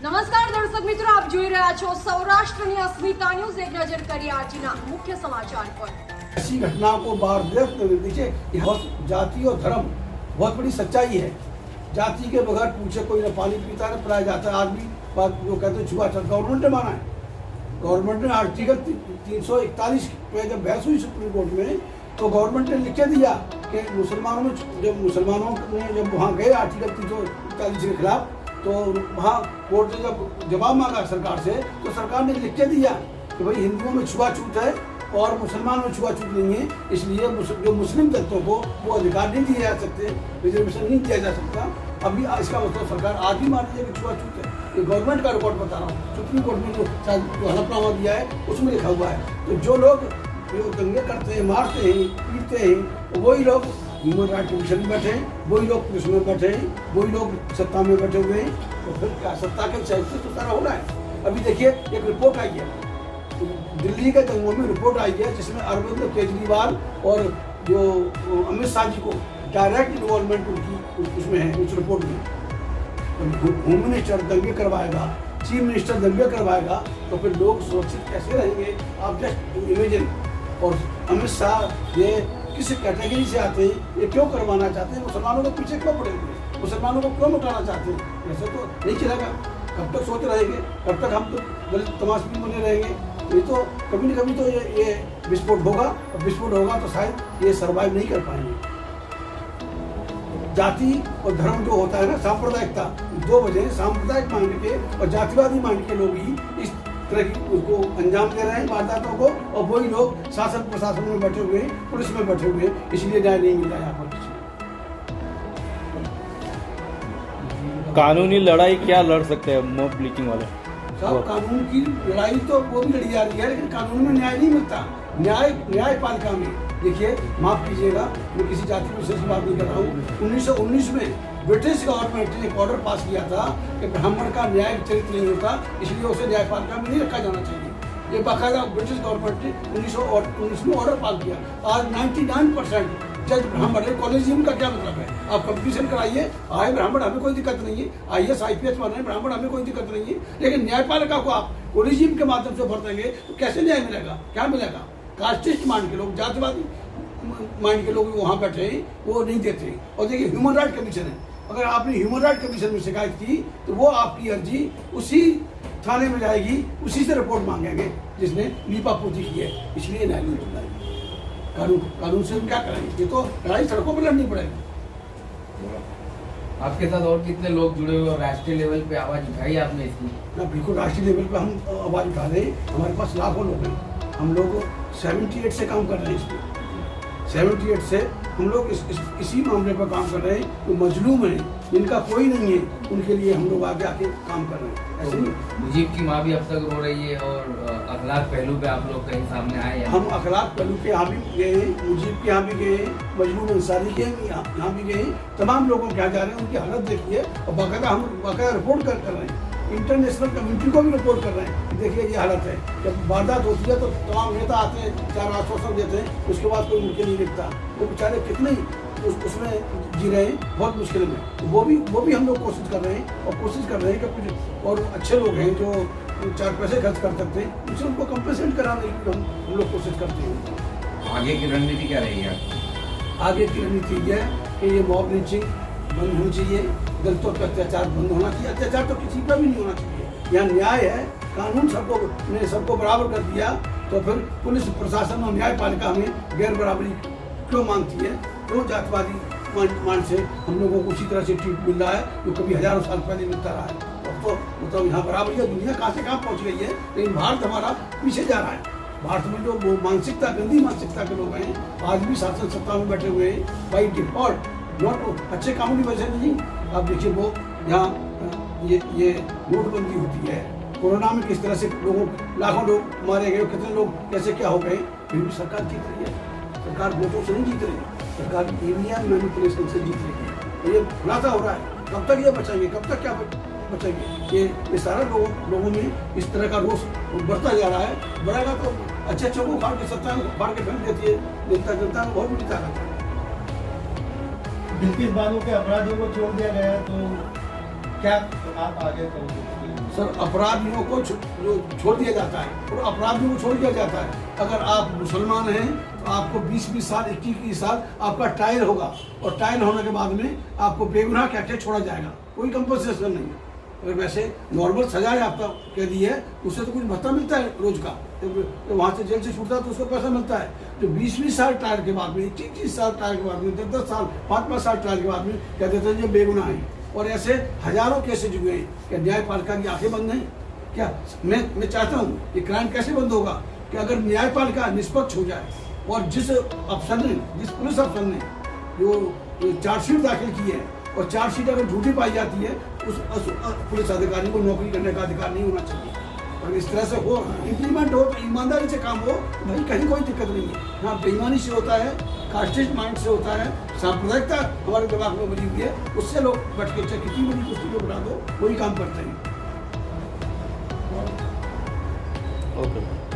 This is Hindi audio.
નમસ્કાર દર્શક મિત્રો, આપ જોઈ રહ્યા છો સૌરાષ્ટ્રની અસ્મિતા ન્યૂઝ। એક નજર કરીએ આજના મુખ્ય સમાચાર પર। ऐसी घटनाओं को बार देखिए, जाति और धर्म बहुत बड़ी सच्चाई है। जाति के बगैर पूछे कोई न पानी पीता न पिलाया जाता है। आदमी बात जो कहते हैं छुआछूत गवर्नमेंट ने माना है। गवर्नमेंट ने आर्टिकल 341 पे जब बहस हुई सुप्रीम कोर्ट में, तो गवर्नमेंट ने लिख के दिया कि मुसलमानों में जब वहाँ गए आर्टिकल 341 के खिलाफ, तो वहाँ कोर्ट ने जब जवाब मांगा सरकार से, तो सरकार ने लिख के दिया कि भाई हिंदुओं में छुआछूत है और मुसलमानों में छुआछूत नहीं है, इसलिए जो मुस्लिम दलितों को वो अधिकार नहीं दिए जा सकते, रिजर्वेशन नहीं दिया जा सकता। अभी इसका मतलब सरकार आज भी मान लीजिए कि छुआछूत है। ये गवर्नमेंट का रिकॉर्ड बता रहा हूँ, सुप्रीम कोर्ट में जो हलफनामा दिया है उसमें लिखा हुआ है। तो जो लोग जो दंगे करते हैं, मारते हैं, पीटते हैं, वही लोग ह्यूमन राइट कमीशन में बैठे हैं, वही लोग पुलिस में बैठे हैं, वही लोग सत्ता में बैठे हुए हैं। तो फिर क्या सत्ता के साइड से तो सारा हो रहा है। अभी देखिए एक रिपोर्ट आई है, दिल्ली के दंगों में रिपोर्ट आई है जिसमें अरविंद केजरीवाल और जो अमित शाह जी को डायरेक्ट इन्वॉल्वमेंट उनकी उसमें है, उस रिपोर्ट में। होम मिनिस्टर दंगे करवाएगा, चीफ मिनिस्टर दंगे करवाएगा, तो फिर लोग सुरक्षित कैसे रहेंगे? आप जस्ट इमेजिन। और अमित शाह ये किस कैटेगरी से आते हैं, ये क्यों करवाना चाहते हैं? मुसलमानों के पीछे क्यों पड़े हुए, मुसलमानों को क्यों मिटाना चाहते हैं? ऐसे तो नहीं चलेगा। कब तक सोच रहेंगे, कब तक हम तो दलित तमाशबीन बने रहेंगे? ये तो कभी न कभी तो ये विस्फोट होगा, और विस्फोट होगा तो शायद ये सर्वाइव नहीं कर पाएंगे। जाति और धर्म जो होता है ना, सांप्रदायिकता, दो वजह, सांप्रदायिक माइंड के और जातिवादी माइंड के लोग ही इस तरह की उसको अंजाम दे रहे हैं वारदातों को, और वही लोग शासन प्रशासन में बैठे हुए, पुलिस में बैठे हुए, इसलिए न्याय नहीं मिल रहा है यहाँ पर। कानूनी लड़ाई क्या लड़ सकते हैं मॉब लिंचिंग वाले? साहब, कानून की लड़ाई तो वो भी लड़ी जा रही है, लेकिन कानून में न्याय नहीं मिलता। न्यायपालिका में देखिए, माफ कीजिएगा, मैं किसी जाति विशेष की बात नहीं कर रहा हूँ। 1919 में ब्रिटिश गवर्नमेंट ने एक ऑर्डर पास किया था कि ब्राह्मण का न्याय चरित्र नहीं होता, इसलिए उसे न्यायपालिका में नहीं रखा जाना चाहिए। ये बाकायदा ब्रिटिश गवर्नमेंट ने 1919 में ऑर्डर पास किया। आज 99% जज ब्राह्मण है। कॉलेजियम का क्या मतलब है? आप कंपटीशन कराइए, आए ब्राह्मण, हमें कोई दिक्कत नहीं है, IAS IPS बन रहे ब्राह्मण, हमें कोई दिक्कत नहीं है। लेकिन न्यायपालिका को आप कॉलेजियम के माध्यम से भर देंगे तो कैसे न्याय मिलेगा? क्या मिलेगा? कास्टिस्ट माइंड के लोग, जातिवादी माइंड के लोग वहाँ बैठे हैं, वो नहीं देते। और देखिए ह्यूमन राइट कमीशन है, अगर आपने ह्यूमन राइट कमीशन में शिकायत की तो वो आपकी अर्जी उसी थाने में जाएगी, उसी से रिपोर्ट मांगेंगे जिसने लीपापोती की है, इसलिए न्याय नहीं मिल रहा है। कानून से क्या करेंगे? ये तो लड़ाई सड़कों पर लड़नी पड़ेगी। आपके साथ और कितने लोग जुड़े हुए और राष्ट्रीय लेवल पे आवाज उठाई आपने इसकी? ना, बिल्कुल रराष्ट्रीय लेवल पे हम आवाज उठा रहे हैं। हमारे पास लाखों लोग हैं। हम लोग 78 से काम कर रहे हैं इसमें। 78 से हम लोग इसी मामले पर काम कर रहे हैं। जो मजलूम हैं, जिनका कोई नहीं है, उनके लिए हम लोग आगे आके काम कर रहे हैं। ऐसे नहीं, मुजीब की माँ भी अब तक रो रही है और अखलाक पहलू पे आप लोग कहीं सामने आए हैं? हम अखलाक पहलू के यहाँ भी गए हैं, मुजीब के यहाँ भी गए हैं, मजलूम अंसारी के यहाँ भी गए हैं। तमाम लोगों के यहाँ जा रहे हैं, उनकी हालत देखिए, और बाकायदा हम रिपोर्ट कर रहे हैं। इंटरनेशनल कम्युनिटी को भी रिपोर्ट कर रहे हैं, देखिए ये हालत है। जब वारदात होती है तो तमाम नेता आते हैं, 4 आश्वासन देते हैं, उसके बाद कोई मुमकिन नहीं दिखता। वो बेचारे कितने उसमें जी रहे हैं, बहुत मुश्किल में। वो भी हम लोग कोशिश कर रहे हैं, और कोशिश कर रहे हैं कि कुछ और अच्छे लोग हैं जो 4 पैसे खर्च कर सकते हैं, उनसे उनको कंपेंसेट कराने की हम लोग कोशिश करते हैं। आगे की रणनीति क्या रहेगी? आगे की रणनीति ये है कि ये मॉब लिंचिंग बंद होनी चाहिए, दलितों पर अत्याचार बंद होना चाहिए। अत्याचार तो किसी पर भी नहीं होना चाहिए। यहाँ न्याय है, कानून सबको बराबर कर दिया, तो फिर पुलिस प्रशासन और न्यायपालिका हमें गैर बराबरी क्यों मांगती है? क्यों जातिवादी मान से हम लोगों को उसी तरह से ट्रीट मिल रहा है जो कभी हजारों साल पहले मिलता रहा है? अब तो मतलब यहाँ बराबरी है। दुनिया कहाँ से कहाँ पहुँच गई है, लेकिन भारत हमारा पीछे जा रहा है। भारत में जो मानसिकता, गंदी मानसिकता के लोग हैं, आज भी शासन सत्ता में बैठे हुए हैं बाई डिफॉल्ट, नॉट अच्छे कामों की वजह नहीं। आप देखिए वो यहाँ ये नोटबंदी होती है, कोरोना में किस तरह से लाखों लोग मारे गए, कितने लोग कैसे क्या हो गए, फिर भी सरकार जीत रही है। सरकार वोटों से नहीं जीत रही, सरकार ईवीएम मैनिपुलेशन से जीत रही है। ये खुलासा हो रहा है। कब तक ये बचाएंगे? कब तक क्या बचाएंगे? ये सारा लोगों में इस तरह का रोष बढ़ता जा रहा है। बढ़ेगा तो अच्छे को फाड़ के सत्ता फाड़ के फेंक देती है जनता को बहुत बड़ी ताकत है। 21 बालों के अपराधियों को छोड़ दिया गया, तो क्या आप आगे करोगे? सर अपराधियों को छोड़ दिया जाता है और अपराधियों को छोड़ दिया जाता है। अगर आप मुसलमान हैं तो आपको 20-20 साल 21 साल आपका ट्रायल होगा और ट्रायल होने के बाद में आपको बेगुनाह कह के छोड़ा जाएगा, कोई कंपनसेशन नहीं है। अगर वैसे नॉर्मल सजाएं आपका कह दी है उससे तो कुछ भत्ता मिलता है रोज का, तो वहाँ से जेल से छूटता है तो उसको पैसा मिलता है। जो 20-20 साल ट्रायल के बाद में 21 साल ट्रायल के बाद में 10-10 साल 5-5 साल ट्रायल के बाद में कह देते हैं ये बेगुनाह है। और ऐसे हजारों केसेज हुए हैं। क्या न्यायपालिका की आंखें बंद हैं? क्या मैं चाहता हूँ ये क्राइम कैसे बंद होगा कि अगर न्यायपालिका निष्पक्ष हो जाए और जिस पुलिस अफसर ने जो चार्जशीट दाखिल की है और चार्जशीट अगर झूठी पाई जाती है उस पुलिस अधिकारी को नौकरी करने का अधिकार नहीं होना चाहिए। अगर इस तरह से हो, इम्प्लीमेंट हो, तो ईमानदारी से काम हो, भाई कहीं कोई दिक्कत नहीं है। हाँ, बेईमानी से होता है, कास्टिस्ट माइंड से होता है, सांप्रदायिकता हमारे दिमाग में बनी हुई है, उससे लोग बैठ के चाहे कितनी बड़ी कुश्ती को बढ़ा दो वही काम करते हैं। ओके।